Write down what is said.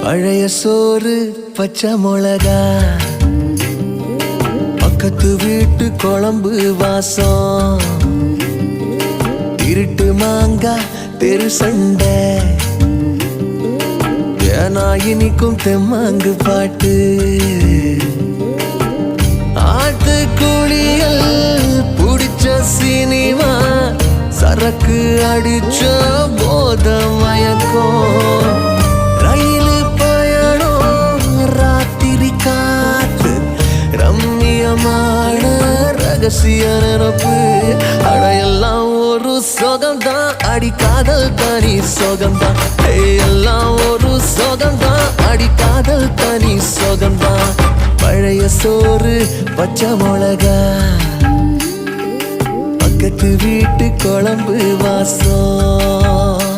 பழைய சோறு பச்சை மிளகா, பக்கத்து வீட்டு குழம்பு வாசம், இருட்டு மாங்கா தெரு சண்டை, ஏனா இனிக்கும் தெம்மாங்கு பாட்டு, ஆட்டு குளியல் புடிச்ச சினிமா, சரக்கு அடிச்ச போத மயக்கம், ரயிலு பயணம் ராத்திரி காத்து, ரம்மியமான ரகசிய நினப்பு, அடையெல்லாம் ஒரு சொகம்தான், அடி காதல் தனி சொகம்தான், எல்லாம் ஒரு சொகம்தான், அடி காதல் தனி சொகம்தான். பழைய சோறு பச்சை மிளகா, பக்கத்து வீட்டு குழம்பு வாசம்.